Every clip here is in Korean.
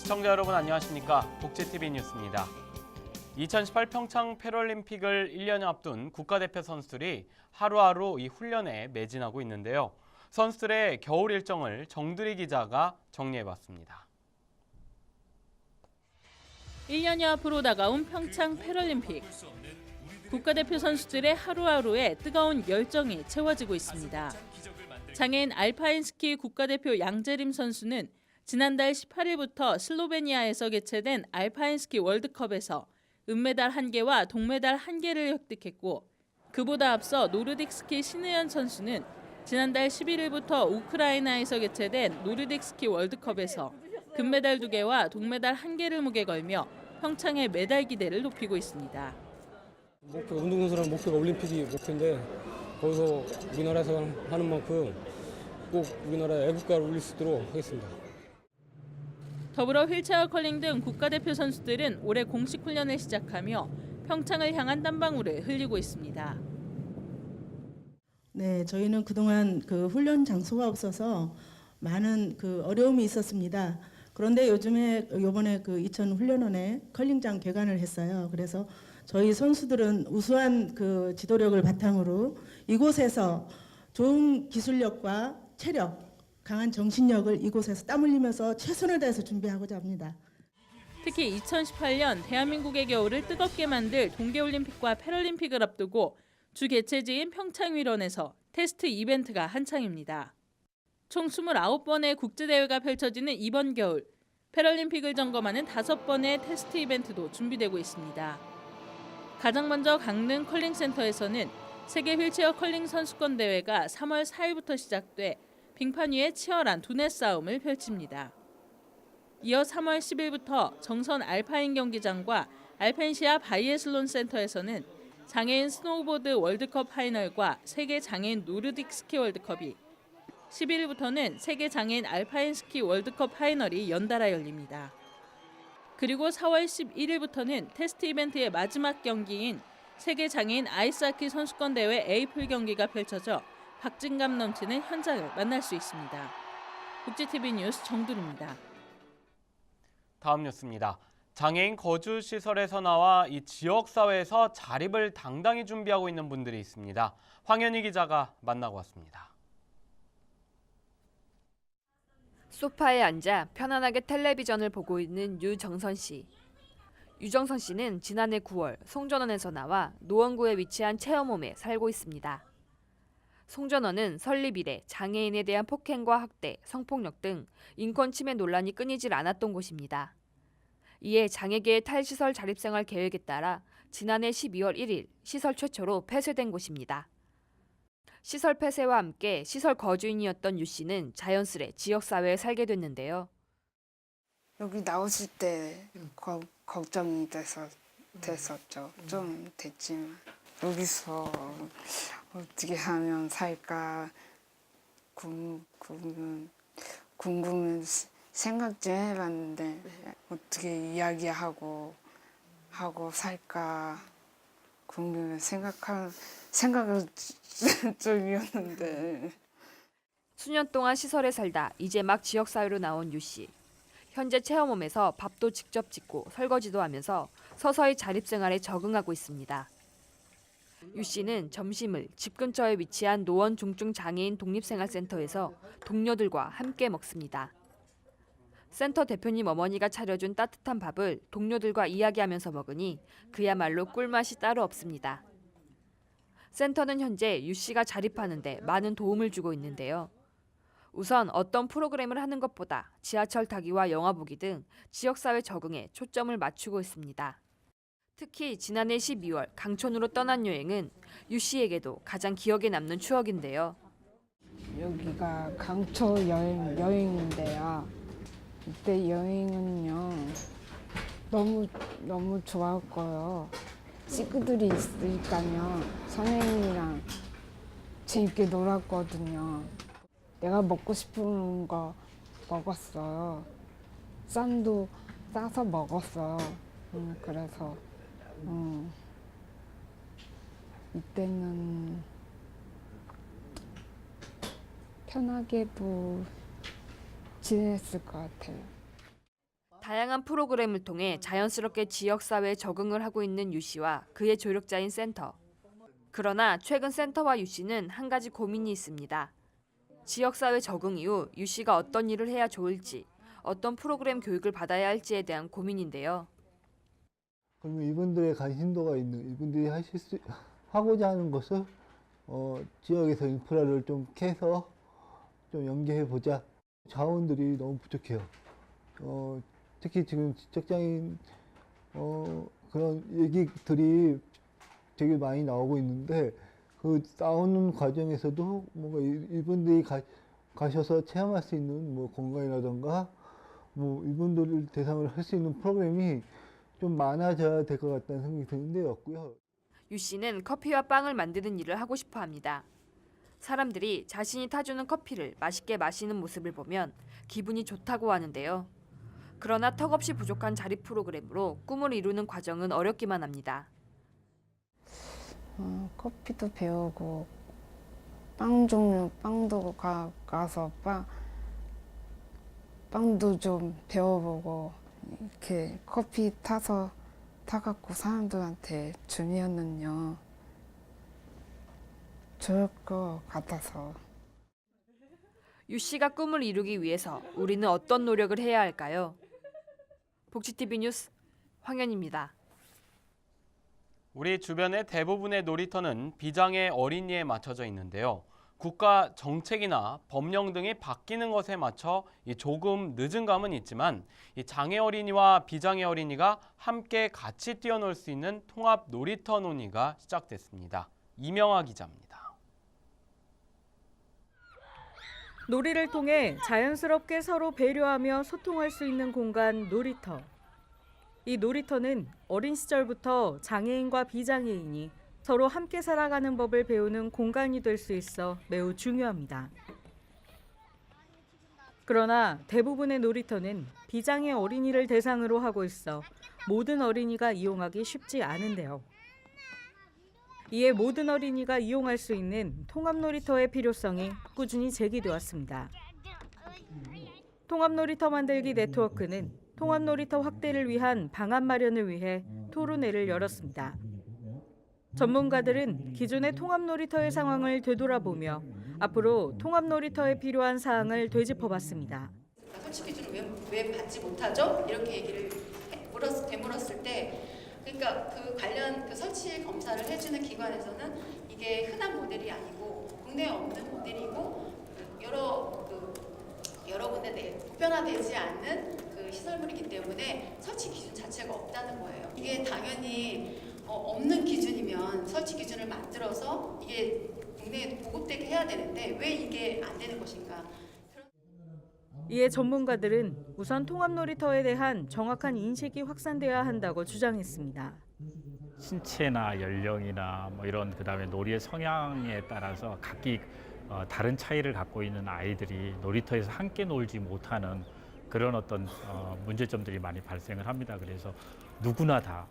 시청자 여러분 안녕하십니까? 복지TV 뉴스입니다. 2018 평창 패럴림픽을 1년 앞둔 국가대표 선수들이 하루하루 이 훈련에 매진하고 있는데요. 선수들의 겨울 일정을 정두리 기자가 정리해봤습니다. 1년여 앞으로 다가온 평창 패럴림픽. 국가대표 선수들의 하루하루에 뜨거운 열정이 채워지고 있습니다. 장애인 알파인 스키 국가대표 양재림 선수는 지난달 18일부터 슬로베니아에서 개최된 알파인 스키 월드컵에서 은메달 1개와 동메달 1개를 획득했고, 그보다 앞서 노르딕 스키 신의연 선수는 지난달 11일부터 우크라이나에서 개최된 노르딕 스키 월드컵에서 금메달 2개와 동메달 1개를 목에 걸며 평창의 메달 기대를 높이고 있습니다. 목표가 운동선수라는 목표가 올림픽이 목표인데 거기서 우리나라에서 하는 만큼 꼭 우리나라의 애국가를 올릴 수 있도록 하겠습니다. 더불어 휠체어 컬링 등 국가대표 선수들은 올해 공식 훈련을 시작하며 평창을 향한 땀방울을 흘리고 있습니다. 네, 저희는 그동안 훈련 장소가 없어서 많은 어려움이 있었습니다. 그런데 이번에 이천 훈련원에 컬링장 개관을 했어요. 그래서 저희 선수들은 우수한 지도력을 바탕으로 이곳에서 좋은 기술력과 체력, 강한 정신력을 이곳에서 땀 흘리면서 최선을 다해서 준비하고자 합니다. 특히 2018년 대한민국의 겨울을 뜨겁게 만들 동계올림픽과 패럴림픽을 앞두고 주 개최지인 평창위원에서 테스트 이벤트가 한창입니다. 총 29번의 국제대회가 펼쳐지는 이번 겨울, 패럴림픽을 점검하는 5번의 테스트 이벤트도 준비되고 있습니다. 가장 먼저 강릉 컬링센터에서는 세계 휠체어 컬링 선수권 대회가 3월 4일부터 시작돼 빙판 위에 치열한 두뇌 싸움을 펼칩니다. 이어 3월 10일부터 정선 알파인 경기장과 알펜시아 바이애슬론 센터에서는 장애인 스노우보드 월드컵 파이널과 세계 장애인 노르딕 스키 월드컵이, 11일부터는 세계 장애인 알파인 스키 월드컵 파이널이 연달아 열립니다. 그리고 4월 11일부터는 테스트 이벤트의 마지막 경기인 세계 장애인 아이스하키 선수권 대회 A풀 경기가 펼쳐져 박진감 넘치는 현장을 만날 수 있습니다. 복지TV 뉴스 정두리입니다. 다음 뉴스입니다. 장애인 거주 시설에서 나와 이 지역 사회에서 자립을 당당히 준비하고 있는 분들이 있습니다. 황현희 기자가 만나고 왔습니다. 소파에 앉아 편안하게 텔레비전을 보고 있는 유정선 씨. 유정선 씨는 지난해 9월 송전원에서 나와 노원구에 위치한 체험홈에 살고 있습니다. 송전원은 설립 이래 장애인에 대한 폭행과 학대, 성폭력 등 인권 침해 논란이 끊이질 않았던 곳입니다. 이에 장애계의 탈시설 자립생활 계획에 따라 지난해 12월 1일 시설 최초로 폐쇄된 곳입니다. 시설 폐쇄와 함께 시설 거주인이었던 유 씨는 자연스레 지역사회에 살게 됐는데요. 여기 나오실 때 걱정이 됐었죠. 좀 됐지만 여기서 어떻게 하면 살까 궁금해 생각 좀 해봤는데 어떻게 이야기하고 살까 궁금해 생각을 중이었는데. 수년 동안 시설에 살다 이제 막 지역사회로 나온 유 씨. 현재 체험홈에서 밥도 직접 짓고 설거지도 하면서 서서히 자립생활에 적응하고 있습니다. 유 씨는 점심을 집 근처에 위치한 노원 중증장애인 독립생활센터에서 동료들과 함께 먹습니다. 센터 대표님 어머니가 차려준 따뜻한 밥을 동료들과 이야기하면서 먹으니 그야말로 꿀맛이 따로 없습니다. 센터는 현재 유 씨가 자립하는 데 많은 도움을 주고 있는데요. 우선 어떤 프로그램을 하는 것보다 지하철 타기와 영화 보기 등 지역사회 적응에 초점을 맞추고 있습니다. 특히 지난해 12월 강촌으로 떠난 여행은 유 씨에게도 가장 기억에 남는 추억인데요. 여기가 강초 여행인데요. 이때 여행은요 너무 좋았고요. 친구들이 있으니까요 선생님이랑 재밌게 놀았거든요. 내가 먹고 싶은 거 먹었어요. 쌈도 싸서 먹었어요. 그래서 이때는 편하게 지냈을 것 같아요. 다양한 프로그램을 통해 자연스럽게 지역사회에 적응을 하고 있는 유 씨와 그의 조력자인 센터. 그러나 최근 센터와 유 씨는 한 가지 고민이 있습니다. 지역사회 적응 이후 유 씨가 어떤 일을 해야 좋을지, 어떤 프로그램 교육을 받아야 할지에 대한 고민인데요. 그러면 이분들의 관심도가 있는, 이분들이 하고자 하는 것을 지역에서 인프라를 좀 캐서 좀 연계해 보자. 자원들이 너무 부족해요. 특히 지금 지적장애인 그런 얘기들이 되게 많이 나오고 있는데 그 나오는 과정에서도 뭔가 이분들이 가셔서 체험할 수 있는 뭐 공간이라던가 뭐 이분들을 대상으로 할 수 있는 프로그램이 좀 많아져야 될 것 같다는 생각이 드는데 없고요. 유 씨는 커피와 빵을 만드는 일을 하고 싶어 합니다. 사람들이 자신이 타주는 커피를 맛있게 마시는 모습을 보면 기분이 좋다고 하는데요. 그러나 턱없이 부족한 자립 프로그램으로 꿈을 이루는 과정은 어렵기만 합니다. 커피도 배우고 빵 종류, 빵도 가서 빵도 좀 배워보고 이렇게 커피 타갖고 사람들한테 주면은요 좋을 것 같아서. 유 씨가 꿈을 이루기 위해서 우리는 어떤 노력을 해야 할까요? 복지TV 뉴스 황현입니다. 우리 주변의 대부분의 놀이터는 비장애 어린이에 맞춰져 있는데요. 국가 정책이나 법령 등이 바뀌는 것에 맞춰 조금 늦은 감은 있지만 장애 어린이와 비장애 어린이가 함께 같이 뛰어놀 수 있는 통합 놀이터 논의가 시작됐습니다. 이명아 기자입니다. 놀이를 통해 자연스럽게 서로 배려하며 소통할 수 있는 공간 놀이터. 이 놀이터는 어린 시절부터 장애인과 비장애인이 서로 함께 살아가는 법을 배우는 공간이 될 수 있어 매우 중요합니다. 그러나 대부분의 놀이터는 비장애 어린이를 대상으로 하고 있어 모든 어린이가 이용하기 쉽지 않은데요. 이에 모든 어린이가 이용할 수 있는 통합 놀이터의 필요성이 꾸준히 제기돼 왔습니다. 통합 놀이터 만들기 네트워크는 통합 놀이터 확대를 위한 방안 마련을 위해 토론회를 열었습니다. 전문가들은 기존의 통합 놀이터의 상황을 되돌아보며 앞으로 통합 놀이터에 필요한 사항을 되짚어봤습니다. 설치 기준을 왜 받지 못하죠? 이렇게 얘기를 되물었을 때, 그러니까 그 관련 그 설치 검사를 해주는 기관에서는 이게 흔한 모델이 아니고 국내에 없는 모델이고 여러 군데 보편화되지 않는 그 시설물이기 때문에 설치 기준 자체가 없다는 거예요. 이게 당연히 없는 기준이면 설치 기준을 만들어서 이게 국내에 보급되게 해야 되는데 왜 이게 안 되는 것인가? 이에 전문가들은 우선 통합 놀이터에 대한 정확한 인식이 확산돼야 한다고 주장했습니다. 신체나 연령이나 뭐 이런 그다음에 놀이의 성향에 따라서 각기 다른 차이를 갖고 있는 아이들이 놀이터에서 함께 놀지 못하는 그런 어떤 문제점들이 많이 발생을 합니다. 그래서 누구나 다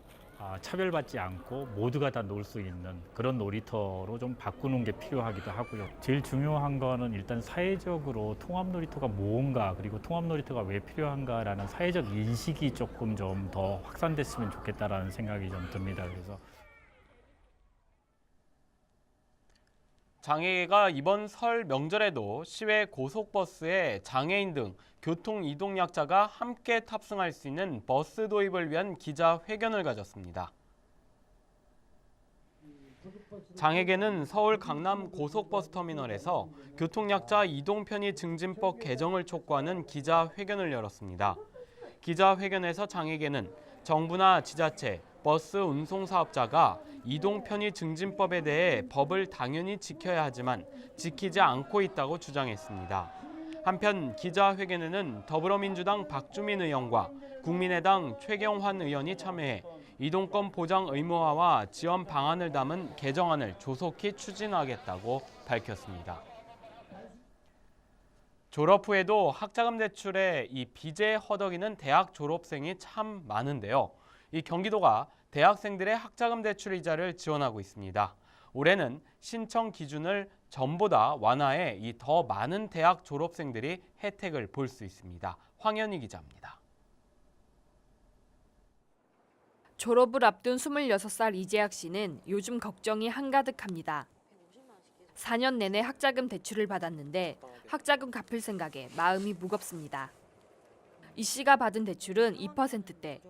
차별받지 않고 모두가 다 놀 수 있는 그런 놀이터로 좀 바꾸는 게 필요하기도 하고요. 제일 중요한 거는 일단 사회적으로 통합 놀이터가 뭔가 그리고 통합 놀이터가 왜 필요한가라는 사회적 인식이 조금 좀 더 확산됐으면 좋겠다라는 생각이 좀 듭니다. 그래서 장애가 이번 설 명절에도 시외 고속버스에 장애인 등 교통 이동약자가 함께 탑승할 수 있는 버스 도입을 위한 기자회견을 가졌습니다. 장애계는 서울 강남 고속버스터미널에서 교통약자 이동편의 증진법 개정을 촉구하는 기자회견을 열었습니다. 기자회견에서 장애계는 정부나 지자체, 버스 운송사업자가 이동편의 증진법에 대해 법을 당연히 지켜야 하지만 지키지 않고 있다고 주장했습니다. 한편 기자회견에는 더불어민주당 박주민 의원과 국민의당 최경환 의원이 참여해 이동권 보장 의무화와 지원 방안을 담은 개정안을 조속히 추진하겠다고 밝혔습니다. 졸업 후에도 학자금 대출에 이 빚에 허덕이는 대학 졸업생이 참 많은데요. 이 경기도가 대학생들의 학자금 대출 이자를 지원하고 있습니다. 올해는 신청 기준을 전보다 완화해 이 더 많은 대학 졸업생들이 혜택을 볼 수 있습니다. 황현희 기자입니다. 졸업을 앞둔 26살 이재학 씨는 요즘 걱정이 한가득합니다. 4년 내내 학자금 대출을 받았는데 학자금 갚을 생각에 마음이 무겁습니다. 이 씨가 받은 대출은 2%대,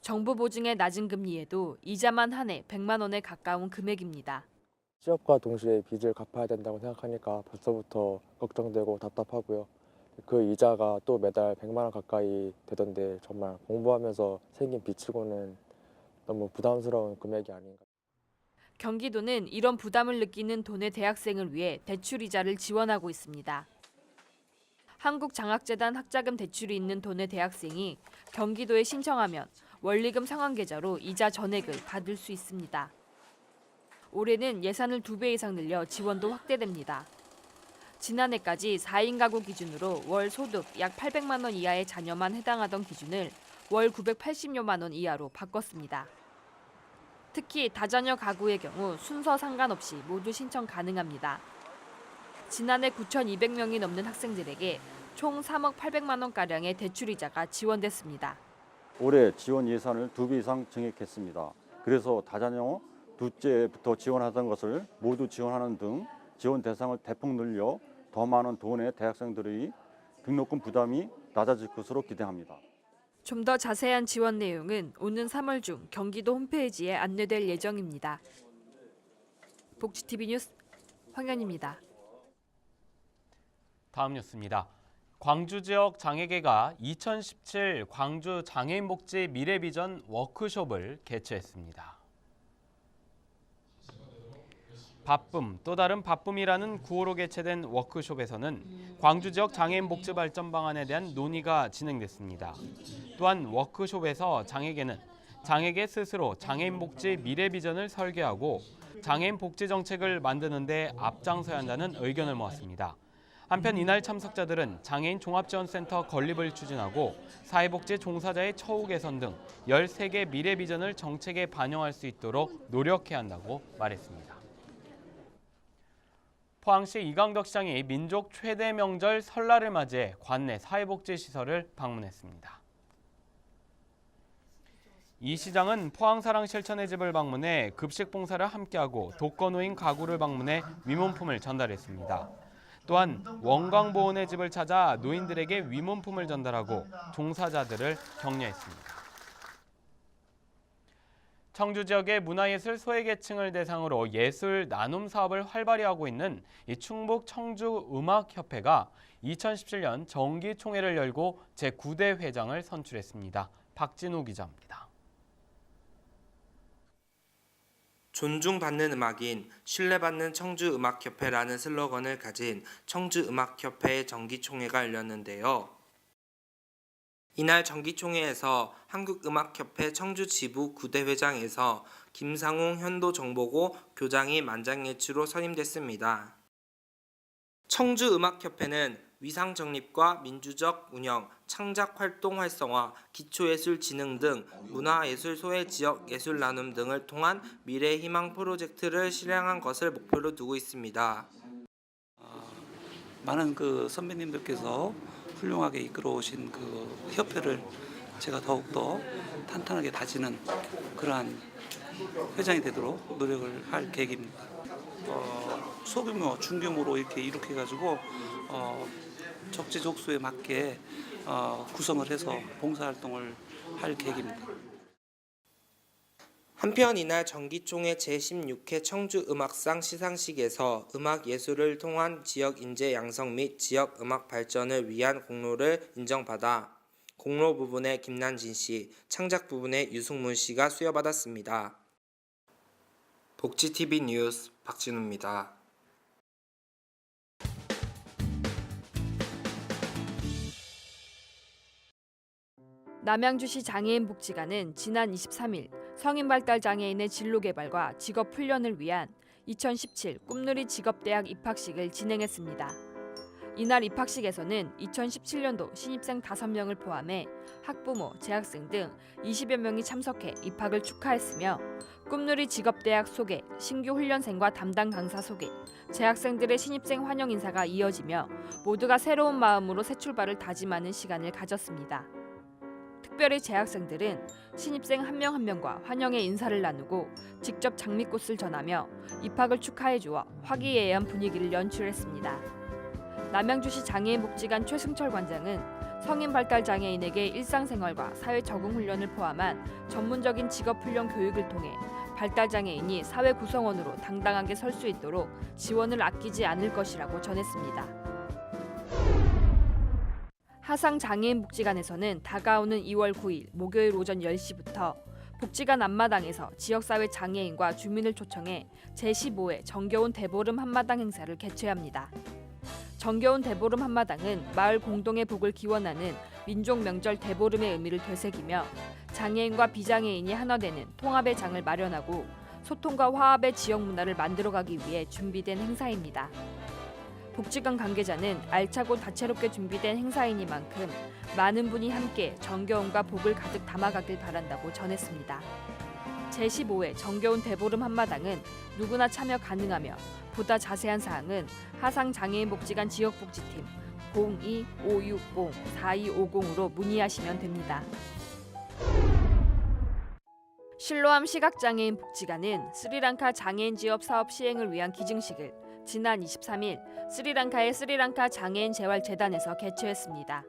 정부 보증의 낮은 금리에도 이자만 한 해 100만 원에 가까운 금액입니다. 취업과 동시에 빚을 갚아야 된다고 생각하니까 벌써부터 걱정되고 답답하고요. 그 이자가 또 매달 100만 원 가까이 되던데 정말 공부하면서 생긴 빚치고는 너무 부담스러운 금액이 아닌가. 경기도는 이런 부담을 느끼는 도내 대학생을 위해 대출 이자를 지원하고 있습니다. 한국장학재단 학자금 대출이 있는 도내 대학생이 경기도에 신청하면 원리금 상환계좌로 이자 전액을 받을 수 있습니다. 올해는 예산을 2배 이상 늘려 지원도 확대됩니다. 지난해까지 4인 가구 기준으로 월 소득 약 800만 원 이하의 자녀만 해당하던 기준을 월 980여만 원 이하로 바꿨습니다. 특히 다자녀 가구의 경우 순서 상관없이 모두 신청 가능합니다. 지난해 9,200명이 넘는 학생들에게 총 3억 800만 원가량의 대출이자가 지원됐습니다. 올해 지원 예산을 2배 이상 증액했습니다. 그래서 다자녀 둘째부터 지원하던 것을 모두 지원하는 등 지원 대상을 대폭 늘려 더 많은 도내 대학생들의 등록금 부담이 낮아질 것으로 기대합니다. 좀 더 자세한 지원 내용은 오는 3월 중 경기도 홈페이지에 안내될 예정입니다. 복지TV 뉴스 황연입니다. 다음 뉴스입니다. 광주 지역 장애계가 2017 광주 장애인 복지 미래비전 워크숍을 개최했습니다. 바쁨, 또 다른 바쁨이라는 구호로 개최된 워크숍에서는 광주 지역 장애인 복지 발전 방안에 대한 논의가 진행됐습니다. 또한 워크숍에서 장애계는 장애계 스스로 장애인 복지 미래 비전을 설계하고 장애인 복지 정책을 만드는 데 앞장서야 한다는 의견을 모았습니다. 한편 이날 참석자들은 장애인 종합지원센터 건립을 추진하고 사회복지 종사자의 처우 개선 등 13개 미래 비전을 정책에 반영할 수 있도록 노력해야 한다고 말했습니다. 포항시 이강덕 시장이 민족 최대 명절 설날을 맞이해 관내 사회복지시설을 방문했습니다. 이 시장은 포항사랑 실천의 집을 방문해 급식 봉사를 함께하고 독거노인 가구를 방문해 위문품을 전달했습니다. 또한 원광보훈의 집을 찾아 노인들에게 위문품을 전달하고 종사자들을 격려했습니다. 청주 지역의 문화예술 소외계층을 대상으로 예술 나눔 사업을 활발히 하고 있는 이 충북 청주음악협회가 2017년 정기총회를 열고 제9대 회장을 선출했습니다. 박진우 기자입니다. 존중받는 음악인, 신뢰받는 청주음악협회라는 슬로건을 가진 청주음악협회의 정기총회가 열렸는데요. 이날 정기총회에서 한국음악협회 청주지부 9대 회장에서 김상웅 현도정보고 교장이 만장일치로 선임됐습니다. 청주음악협회는 위상정립과 민주적 운영, 창작활동 활성화, 기초예술 진흥 등 문화예술 소외지역 예술 나눔 등을 통한 미래희망 프로젝트를 실행한 것을 목표로 두고 있습니다. 많은 선배님들께서 훌륭하게 이끌어오신 협회를 제가 더욱더 탄탄하게 다지는 그러한 회장이 되도록 노력을 할 계획입니다. 소규모, 중규모로 이렇게 해가지고 적재적소에 맞게 구성을 해서 봉사활동을 할 계획입니다. 한편 이날 정기총회 제16회 청주음악상 시상식에서 음악예술을 통한 지역 인재 양성 및 지역 음악 발전을 위한 공로를 인정받아 공로 부분의 김난진 씨, 창작 부분의 유승문 씨가 수여받았습니다. 복지TV 뉴스 박진우입니다. 남양주시 장애인복지관은 지난 23일 성인발달장애인의 진로개발과 직업훈련을 위한 2017 꿈누리 직업대학 입학식을 진행했습니다. 이날 입학식에서는 2017년도 신입생 5명을 포함해 학부모, 재학생 등 20여 명이 참석해 입학을 축하했으며 꿈누리 직업대학 소개, 신규 훈련생과 담당 강사 소개, 재학생들의 신입생 환영 인사가 이어지며 모두가 새로운 마음으로 새 출발을 다짐하는 시간을 가졌습니다. 특별히 재학생들은 신입생 한 명 한 명과 환영의 인사를 나누고 직접 장미꽃을 전하며 입학을 축하해 주어 화기애애한 분위기를 연출했습니다. 남양주시 장애인복지관 최승철 관장은 성인 발달 장애인에게 일상생활과 사회 적응 훈련을 포함한 전문적인 직업 훈련 교육을 통해 발달 장애인이 사회 구성원으로 당당하게 설 수 있도록 지원을 아끼지 않을 것이라고 전했습니다. 하상장애인복지관에서는 다가오는 2월 9일 목요일 오전 10시부터 복지관 앞마당에서 지역사회 장애인과 주민을 초청해 제15회 정겨운 대보름 한마당 행사를 개최합니다. 정겨운 대보름 한마당은 마을 공동의 복을 기원하는 민족 명절 대보름의 의미를 되새기며 장애인과 비장애인이 하나 되는 통합의 장을 마련하고 소통과 화합의 지역 문화를 만들어가기 위해 준비된 행사입니다. 복지관 관계자는 알차고 다채롭게 준비된 행사이니만큼 많은 분이 함께 정겨움과 복을 가득 담아가길 바란다고 전했습니다. 제15회 정겨운 대보름 한마당은 누구나 참여 가능하며 보다 자세한 사항은 하상장애인복지관 지역복지팀 02-560-4250으로 문의하시면 됩니다. 실로암 시각장애인 복지관은 스리랑카 장애인 지업 사업 시행을 위한 기증식을 지난 23일 스리랑카의 스리랑카 장애인 재활재단에서 개최했습니다.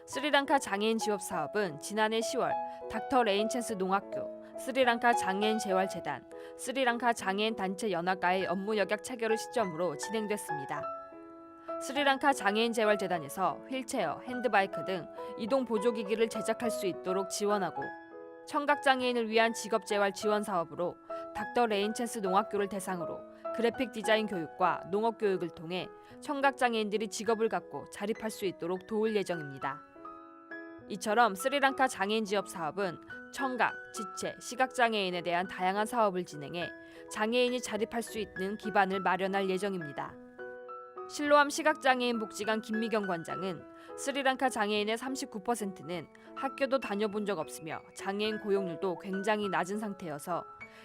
스리랑카 장애인 지업 사업은 지난해 10월 닥터 레인챈스 농학교, 스리랑카 장애인 재활재단, 스리랑카 장애인 단체 연합과의 업무 역약 체결을 시점으로 진행됐습니다. 스리랑카 장애인 재활재단에서 휠체어, 핸드바이크 등 이동 보조기기를 제작할 수 있도록 지원하고 청각장애인을 위한 직업재활 지원 사업으로 닥터 레인챈스 농학교를 대상으로 그래픽 디자인 교육과 농업 교육을 통해 청각장애인들이 직업을 갖고 자립할 수 있도록 도울 예정입니다. 이처럼 스리랑카 장애인 지업 사업은 청각, 지체, 시각장애인에 대한 다양한 사업을 진행해 장애인이 자립할 수 있는 기반을 마련할 예정입니다. 실로암 시각장애인 복지관 김미경 관장은 스리랑카 장애인의 39%는 학교도 다녀본 적 없으며 장애인 고용률도 굉장히 낮은 상태여서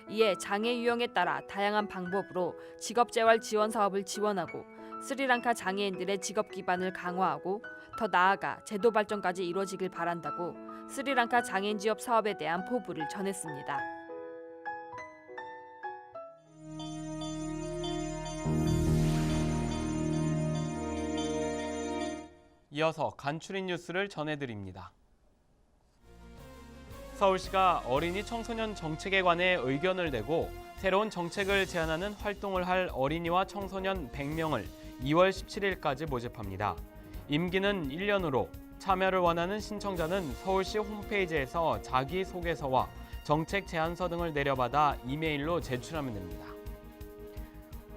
이에 장애 유형에 따라 다양한 방법으로 직업재활 지원 사업을 지원하고 스리랑카 장애인들의 직업 기반을 강화하고 더 나아가 제도 발전까지 이루어지길 바란다고 스리랑카 장애인 지업 사업에 대한 포부를 전했습니다. 이어서 간추린 뉴스를 전해드립니다. 서울시가 어린이 청소년 정책에 관해 의견을 내고 새로운 정책을 제안하는 활동을 할 어린이와 청소년 100명을 2월 17일까지 모집합니다. 임기는 1년으로 참여를 원하는 신청자는 서울시 홈페이지에서 자기소개서와 정책 제안서 등을 내려받아 이메일로 제출하면 됩니다.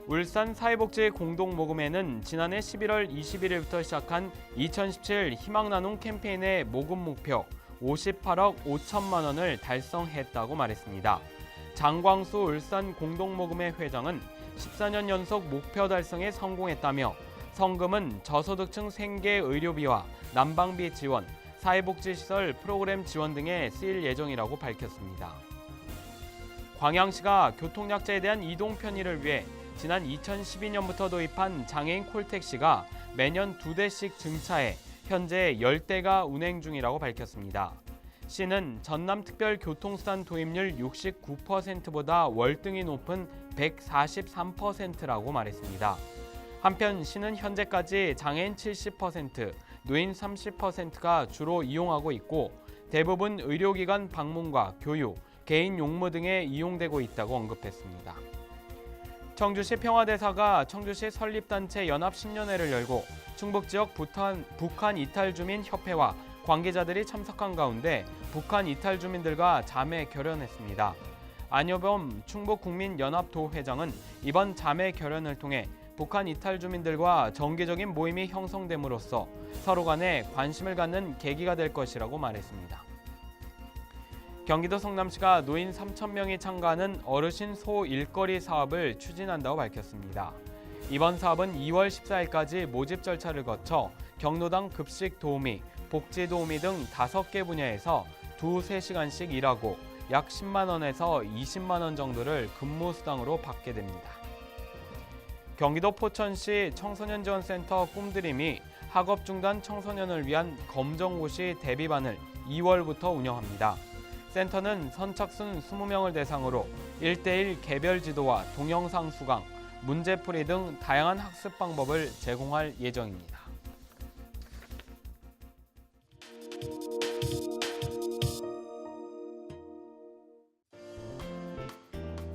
울산 사회복지 공동모금회는 지난해 11월 21일부터 시작한 2017 희망나눔 캠페인의 모금 목표 58억 5천만 원을 달성했다고 말했습니다. 장광수 울산 공동모금회 회장은 14년 연속 목표 달성에 성공했다며 성금은 저소득층 생계 의료비와 난방비 지원, 사회복지시설 프로그램 지원 등에 쓰일 예정이라고 밝혔습니다. 광양시가 교통약자에 대한 이동 편의를 위해 지난 2012년부터 도입한 장애인 콜택시가 매년 2대씩 증차해 현재 10대가 운행 중이라고 밝혔습니다. 시는 전남특별교통수단 도입률 69%보다 월등히 높은 143%라고 말했습니다. 한편 시는 현재까지 장애인 70%, 노인 30%가 주로 이용하고 있고 대부분 의료기관 방문과 교육, 개인 용무 등에 이용되고 있다고 언급했습니다. 청주시 평화대사가 청주시 설립단체 연합신년회를 열고 충북지역 북한 이탈주민협회와 관계자들이 참석한 가운데 북한 이탈주민들과 자매 결연했습니다. 안효범 충북국민연합도회장은 이번 자매 결연을 통해 북한 이탈주민들과 정기적인 모임이 형성됨으로써 서로 간에 관심을 갖는 계기가 될 것이라고 말했습니다. 경기도 성남시가 노인 3,000명이 참가하는 어르신 소 일거리 사업을 추진한다고 밝혔습니다. 이번 사업은 2월 14일까지 모집 절차를 거쳐 경로당 급식 도우미, 복지 도우미 등 5개 분야에서 2-3시간씩 일하고 약 10만 원에서 20만 원 정도를 근무 수당으로 받게 됩니다. 경기도 포천시 청소년지원센터 꿈드림이 학업 중단 청소년을 위한 검정고시 대비반을 2월부터 운영합니다. 센터는 선착순 20명을 대상으로 1:1 개별 지도와 동영상 수강, 문제풀이 등 다양한 학습 방법을 제공할 예정입니다.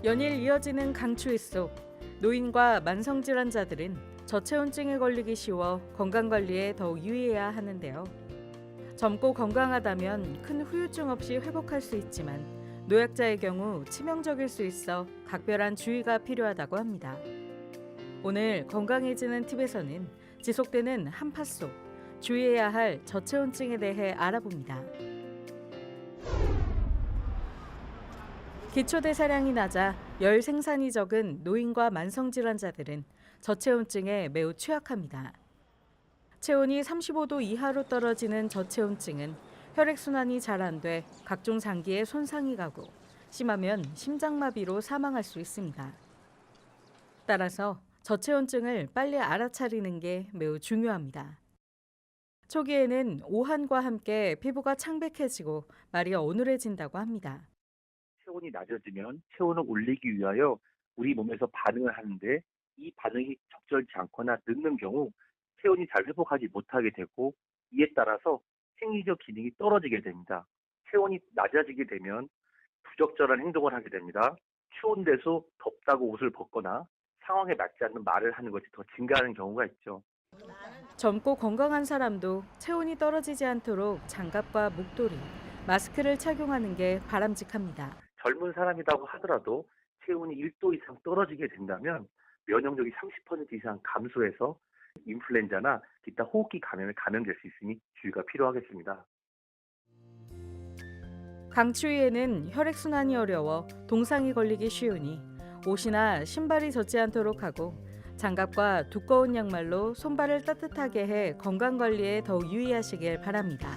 연일 이어지는 강추위 속 노인과 만성질환자들은 저체온증에 걸리기 쉬워 건강관리에 더욱 유의해야 하는데요. 젊고 건강하다면 큰 후유증 없이 회복할 수 있지만 노약자의 경우 치명적일 수 있어 각별한 주의가 필요하다고 합니다. 오늘 건강해지는 팁에서는 지속되는 한파 속 주의해야 할 저체온증에 대해 알아봅니다. 기초대사량이 낮아 열 생산이 적은 노인과 만성질환자들은 저체온증에 매우 취약합니다. 체온이 35도 이하로 떨어지는 저체온증은 혈액순환이 잘 안 돼 각종 장기에 손상이 가고 심하면 심장마비로 사망할 수 있습니다. 따라서 저체온증을 빨리 알아차리는 게 매우 중요합니다. 초기에는 오한과 함께 피부가 창백해지고 말이 어눌해진다고 합니다. 체온이 낮아지면 체온을 올리기 위하여 우리 몸에서 반응을 하는데 이 반응이 적절치 않거나 늦는 경우 체온이 잘 회복하지 못하게 되고 이에 따라서 생리적 기능이 떨어지게 됩니다. 체온이 낮아지게 되면 부적절한 행동을 하게 됩니다. 추운 데서 덥다고 옷을 벗거나 상황에 맞지 않는 말을 하는 것이 더 증가하는 경우가 있죠. 젊고 건강한 사람도 체온이 떨어지지 않도록 장갑과 목도리, 마스크를 착용하는 게 바람직합니다. 젊은 사람이라고 하더라도 체온이 1도 이상 떨어지게 된다면 면역력이 30% 이상 감소해서 인플루엔자나 기타 호흡기 감염에 감염될 수 있으니 주의가 필요하겠습니다. 강추위에는 혈액순환이 어려워 동상이 걸리기 쉬우니 옷이나 신발이 젖지 않도록 하고 장갑과 두꺼운 양말로 손발을 따뜻하게 해 건강관리에 더욱 유의하시길 바랍니다.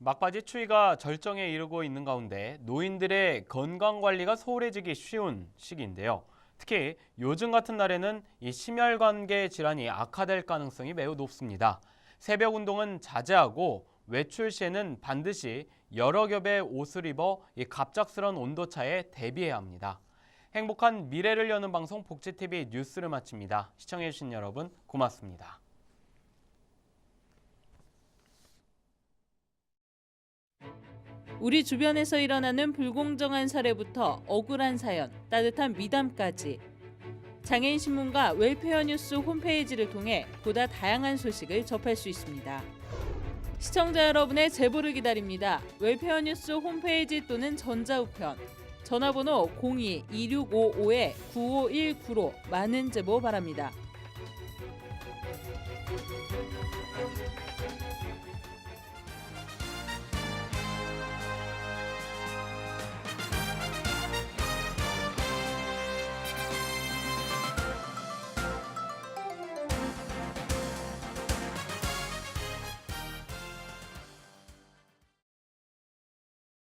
막바지 추위가 절정에 이르고 있는 가운데 노인들의 건강관리가 소홀해지기 쉬운 시기인데요. 특히 요즘 같은 날에는 이 심혈관계 질환이 악화될 가능성이 매우 높습니다. 새벽 운동은 자제하고 외출 시에는 반드시 여러 겹의 옷을 입어 이 갑작스러운 온도차에 대비해야 합니다. 행복한 미래를 여는 방송 복지TV 뉴스를 마칩니다. 시청해주신 여러분 고맙습니다. 우리 주변에서 일어나는 불공정한 사례부터 억울한 사연, 따뜻한 미담까지 장애인 신문과 웰페어 뉴스 홈페이지를 통해 보다 다양한 소식을 접할 수 있습니다. 시청자 여러분의 제보를 기다립니다. 웰페어 뉴스 홈페이지 또는 전자우편, 전화번호 02-2655-9519로 많은 제보 바랍니다.